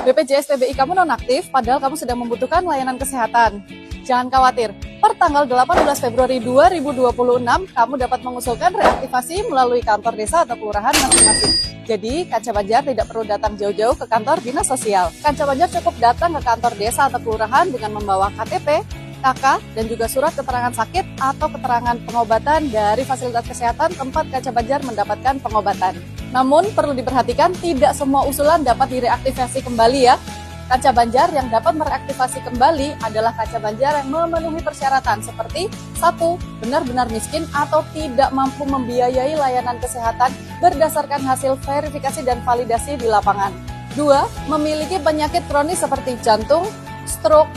BPJS TBI kamu nonaktif, padahal kamu sedang membutuhkan layanan kesehatan. Jangan khawatir, per tanggal 18 Februari 2026, kamu dapat mengusulkan reaktivasi melalui kantor desa atau kelurahan masing-masing. Jadi, Kanca Banjar tidak perlu datang jauh-jauh ke kantor dinas sosial. Kanca Banjar cukup datang ke kantor desa atau kelurahan dengan membawa KTP, KK, dan juga surat keterangan sakit atau keterangan pengobatan dari fasilitas kesehatan tempat Kanca Banjar mendapatkan pengobatan. Namun, perlu diperhatikan tidak semua usulan dapat direaktivasi kembali ya. Kanca Banjar yang dapat mereaktivasi kembali adalah Kanca Banjar yang memenuhi persyaratan seperti 1. Benar-benar miskin atau tidak mampu membiayai layanan kesehatan berdasarkan hasil verifikasi dan validasi di lapangan. 2. Memiliki penyakit kronis seperti jantung, stroke,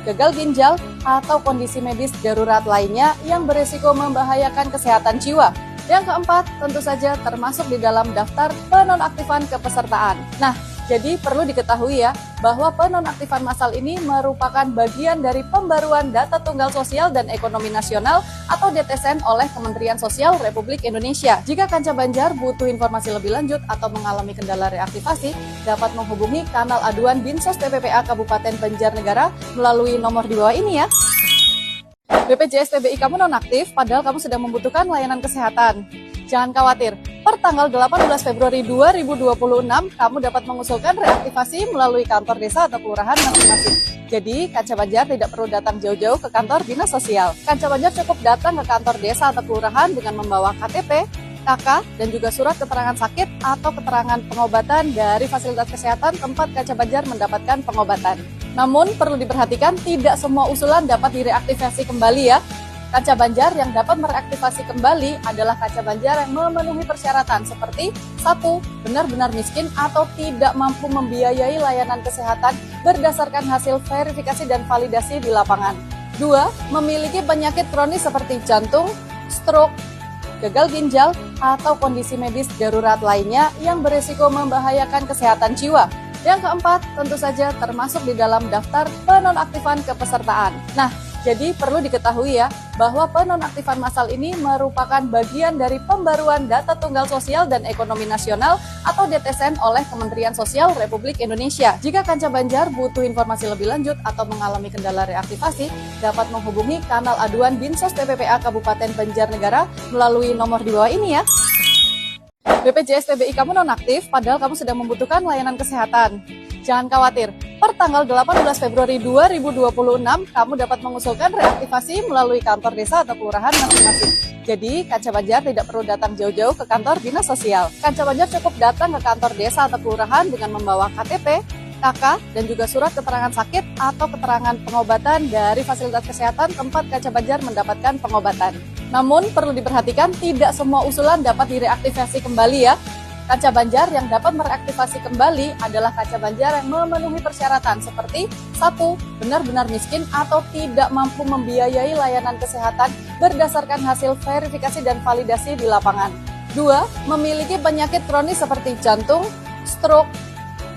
gagal ginjal, atau kondisi medis darurat lainnya yang berisiko membahayakan kesehatan jiwa. Yang keempat, tentu saja termasuk di dalam daftar penonaktifan kepesertaan. Nah, jadi perlu diketahui ya, bahwa penonaktifan massal ini merupakan bagian dari pembaruan Data Tunggal Sosial dan Ekonomi Nasional atau DTSN oleh Kementerian Sosial Republik Indonesia. Jika Kanca Banjar butuh informasi lebih lanjut atau mengalami kendala reaktivasi, dapat menghubungi kanal aduan Dinsos TPPA Kabupaten Banjarnegara melalui nomor di bawah ini ya. BPJS TBI kamu nonaktif, padahal kamu sedang membutuhkan layanan kesehatan. Jangan khawatir, per tanggal 18 Februari 2026, kamu dapat mengusulkan reaktivasi melalui kantor desa atau kelurahan masing-masing. Jadi, Kanca Banjar tidak perlu datang jauh-jauh ke kantor dinas sosial. Kanca Banjar cukup datang ke kantor desa atau kelurahan dengan membawa KTP, KK, dan juga surat keterangan sakit atau keterangan pengobatan dari fasilitas kesehatan tempat Kanca Banjar mendapatkan pengobatan. Namun, perlu diperhatikan tidak semua usulan dapat direaktivasi kembali ya. Kanca Banjar yang dapat mereaktivasi kembali adalah Kanca Banjar yang memenuhi persyaratan seperti 1. Benar-benar miskin atau tidak mampu membiayai layanan kesehatan berdasarkan hasil verifikasi dan validasi di lapangan. 2. Memiliki penyakit kronis seperti jantung, stroke, gagal ginjal, atau kondisi medis darurat lainnya yang berisiko membahayakan kesehatan jiwa. Yang keempat, tentu saja termasuk di dalam daftar penonaktifan kepesertaan. Nah, jadi perlu diketahui ya, bahwa penonaktifan massal ini merupakan bagian dari pembaruan Data Tunggal Sosial dan Ekonomi Nasional atau DTSN oleh Kementerian Sosial Republik Indonesia. Jika Kanca Banjar butuh informasi lebih lanjut atau mengalami kendala reaktivasi, dapat menghubungi kanal aduan Dinsos TPPA Kabupaten Banjarnegara melalui nomor di bawah ini ya. BPJS TBI kamu nonaktif, padahal kamu sedang membutuhkan layanan kesehatan. Jangan khawatir, per tanggal 18 Februari 2026, kamu dapat mengusulkan reaktivasi melalui kantor desa atau kelurahan masing-masing. Jadi, Kanca Banjar tidak perlu datang jauh-jauh ke kantor dinas sosial. Kanca Banjar cukup datang ke kantor desa atau kelurahan dengan membawa KTP, KK, dan juga surat keterangan sakit atau keterangan pengobatan dari fasilitas kesehatan tempat Kanca Banjar mendapatkan pengobatan. Namun, perlu diperhatikan tidak semua usulan dapat direaktivasi kembali ya. Kanca Banjar yang dapat mereaktivasi kembali adalah Kanca Banjar yang memenuhi persyaratan seperti 1. Benar-benar miskin atau tidak mampu membiayai layanan kesehatan berdasarkan hasil verifikasi dan validasi di lapangan. 2. Memiliki penyakit kronis seperti jantung, stroke,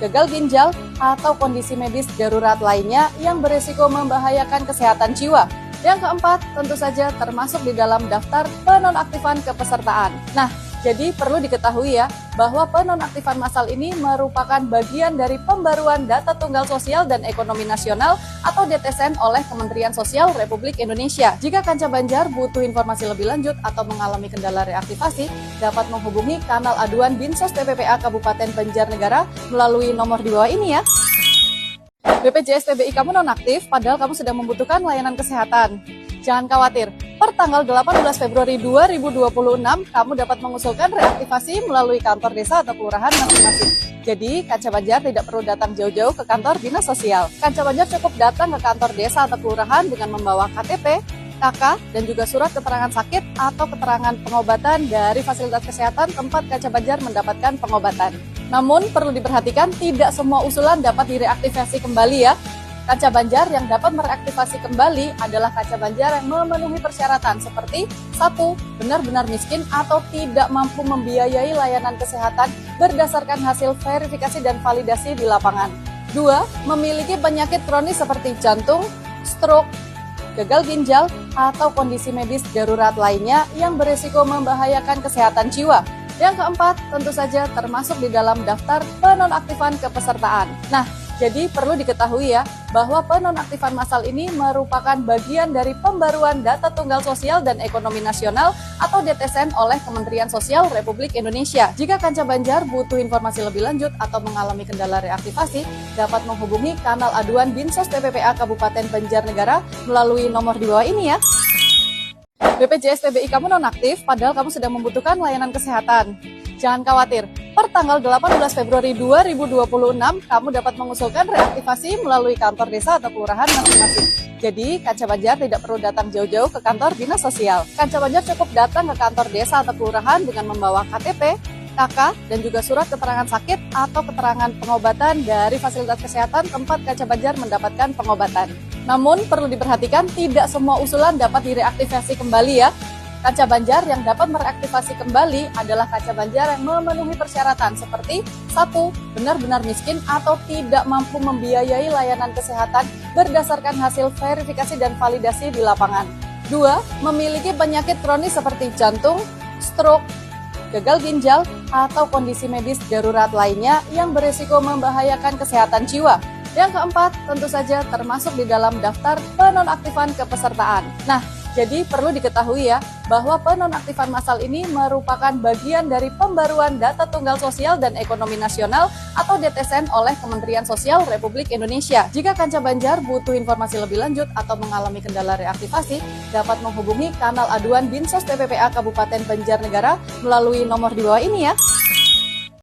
gagal ginjal, atau kondisi medis darurat lainnya yang berisiko membahayakan kesehatan jiwa. Yang keempat, tentu saja termasuk di dalam daftar penonaktifan kepesertaan. Nah, jadi perlu diketahui ya, bahwa penonaktifan massal ini merupakan bagian dari pembaruan Data Tunggal Sosial dan Ekonomi Nasional atau DTSN oleh Kementerian Sosial Republik Indonesia. Jika Kanca Banjar butuh informasi lebih lanjut atau mengalami kendala reaktivasi, dapat menghubungi kanal aduan Dinsos TPPA Kabupaten Banjarnegara melalui nomor di bawah ini ya. BPJS TBI kamu nonaktif, padahal kamu sedang membutuhkan layanan kesehatan. Jangan khawatir, per tanggal 18 Februari 2026, kamu dapat mengusulkan reaktivasi melalui kantor desa atau kelurahan masing-masing. Jadi, Kanca Banjar tidak perlu datang jauh-jauh ke kantor dinas sosial. Kanca Banjar cukup datang ke kantor desa atau kelurahan dengan membawa KTP, KK, dan juga surat keterangan sakit atau keterangan pengobatan dari fasilitas kesehatan tempat Kanca Banjar mendapatkan pengobatan. Namun, perlu diperhatikan tidak semua usulan dapat direaktivasi kembali ya. Kanca Banjar yang dapat mereaktivasi kembali adalah Kanca Banjar yang memenuhi persyaratan seperti 1. Benar-benar miskin atau tidak mampu membiayai layanan kesehatan berdasarkan hasil verifikasi dan validasi di lapangan. 2. Memiliki penyakit kronis seperti jantung, stroke, gagal ginjal, atau kondisi medis darurat lainnya yang berisiko membahayakan kesehatan jiwa. Yang keempat, tentu saja termasuk di dalam daftar penonaktifan kepesertaan. Nah, jadi perlu diketahui ya, bahwa penonaktifan massal ini merupakan bagian dari pembaruan Data Tunggal Sosial dan Ekonomi Nasional atau DTSN oleh Kementerian Sosial Republik Indonesia. Jika Kanca Banjar butuh informasi lebih lanjut atau mengalami kendala reaktivasi, dapat menghubungi kanal aduan Dinsos TPPA Kabupaten Banjarnegara melalui nomor di bawah ini ya. BPJS TBI kamu nonaktif, padahal kamu sedang membutuhkan layanan kesehatan. Jangan khawatir, per tanggal 18 Februari 2026, kamu dapat mengusulkan reaktivasi melalui kantor desa atau kelurahan masing-masing. Jadi, Kanca Banjar tidak perlu datang jauh-jauh ke kantor dinas sosial. Kanca Banjar cukup datang ke kantor desa atau kelurahan dengan membawa KTP, KK, dan juga surat keterangan sakit atau keterangan pengobatan dari fasilitas kesehatan tempat Kanca Banjar mendapatkan pengobatan. Namun, perlu diperhatikan tidak semua usulan dapat direaktivasi kembali ya. Kanca Banjar yang dapat mereaktivasi kembali adalah Kanca Banjar yang memenuhi persyaratan seperti 1. Benar-benar miskin atau tidak mampu membiayai layanan kesehatan berdasarkan hasil verifikasi dan validasi di lapangan. 2. Memiliki penyakit kronis seperti jantung, stroke, gagal ginjal, atau kondisi medis darurat lainnya yang berisiko membahayakan kesehatan jiwa. Yang keempat, tentu saja termasuk di dalam daftar penonaktifan kepesertaan. Nah, jadi perlu diketahui ya, bahwa penonaktifan massal ini merupakan bagian dari pembaruan Data Tunggal Sosial dan Ekonomi Nasional atau DTSN oleh Kementerian Sosial Republik Indonesia. Jika Kanca Banjar butuh informasi lebih lanjut atau mengalami kendala reaktivasi, dapat menghubungi kanal aduan Dinsos TPPA Kabupaten Banjarnegara melalui nomor di bawah ini ya.